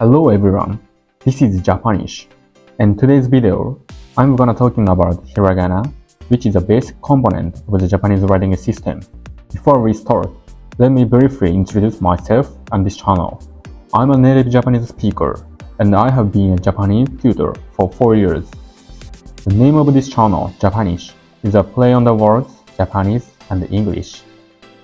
Hello everyone, this is Japanish. In today's video, I'm gonna talking about Hiragana, which is a basic component of the Japanese writing system. Before we start, let me briefly introduce myself and this channel. I'm a native Japanese speaker, and I have been a Japanese tutor for 4 years. The name of this channel, Japanish, is a play on the words Japanese and English.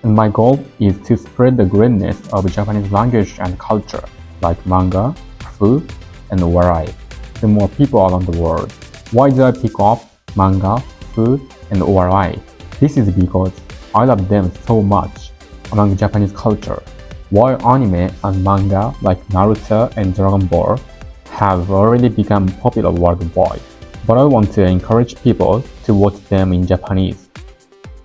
And my goal is to spread the greatness of Japanese language and culture, like manga, food, and orai, to more people around the world. Why do I pick up manga, food, and orai? This is because I love them so much among Japanese culture. While anime and manga like Naruto and Dragon Ball have already become popular worldwide, but I want to encourage people to watch them in Japanese,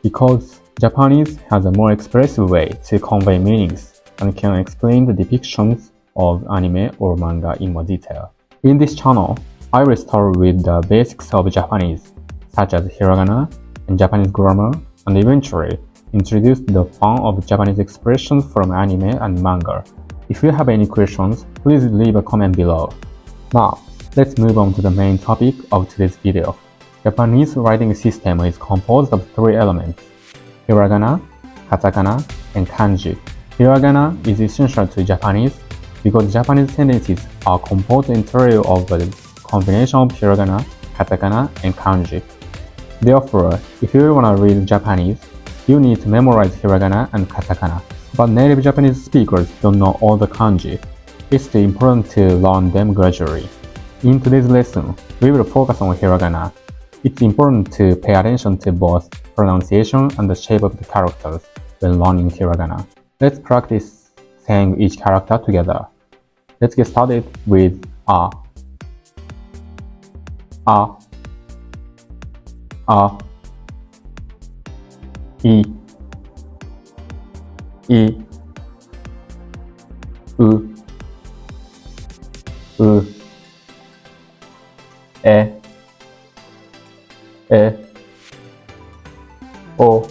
because Japanese has a more expressive way to convey meanings and can explain the depictions of anime or manga in more detail. In this channel, I will start with the basics of Japanese, such as Hiragana and Japanese grammar, and eventually introduce the fun of Japanese expressions from anime and manga. If you have any questions, please leave a comment below. Now, let's move on to the main topic of today's video. Japanese writing system is composed of 3 elements: Hiragana, Katakana, and Kanji. Hiragana is essential to Japanese because Japanese sentences are composed entirely of a combination of Hiragana, Katakana, and Kanji. Therefore, if you want to read Japanese, you need to memorize Hiragana and Katakana. But native Japanese speakers don't know all the kanji. It's still important to learn them gradually. In today's lesson, we will focus on Hiragana. It's important to pay attention to both pronunciation and the shape of the characters when learning Hiragana. Let's practice saying each character together. Let's get started with a. I, u, e, o,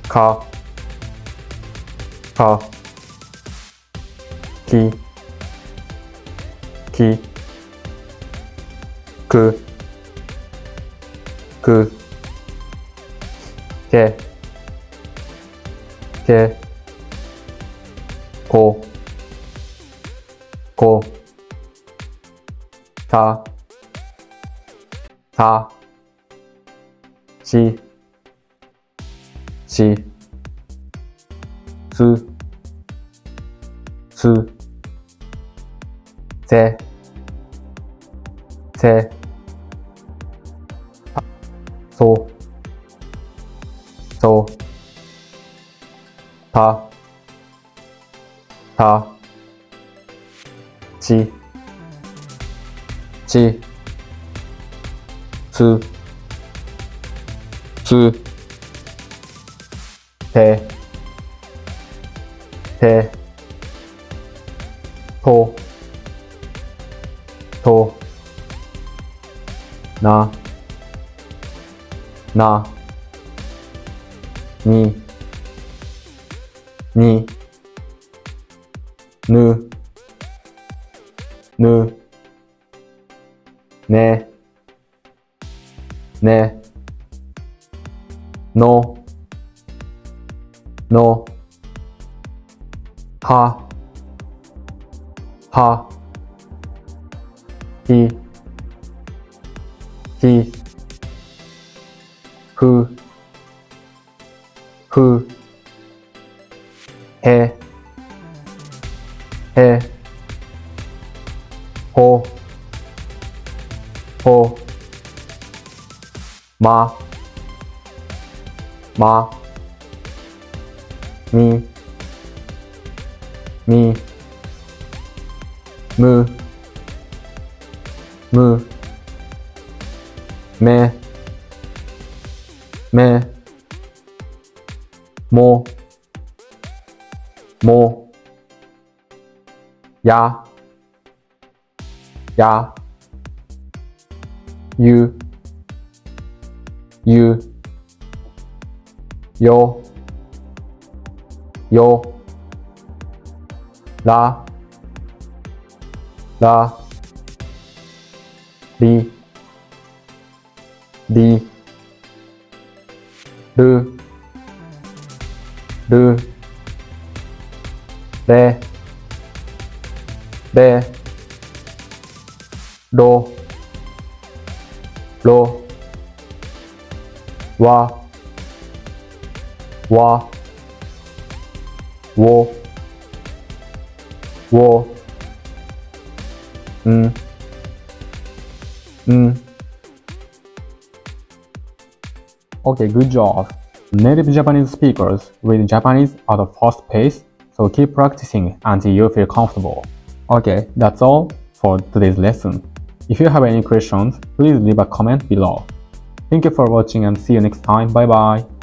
ka, ki, ku, ke, ko, ta, chi, su, se, so, ta, chi, su, te, to, na, ni, nu, ne, no, ha, hi, hu, he, ho, ma, mi, mu, me, mo, ya, you, yo, ラ、ラ、リ、リ、ル、ル、レ、レ、ロ、ロ、ワ、ワ、ウォ、ウォ、ん、ん。Okay, good job. Native Japanese speakers read Japanese at a fast pace, so keep practicing until you feel comfortable. Okay, that's all for today's lesson. If you have any questions, please leave a comment below. Thank you for watching and see you next time. Bye bye.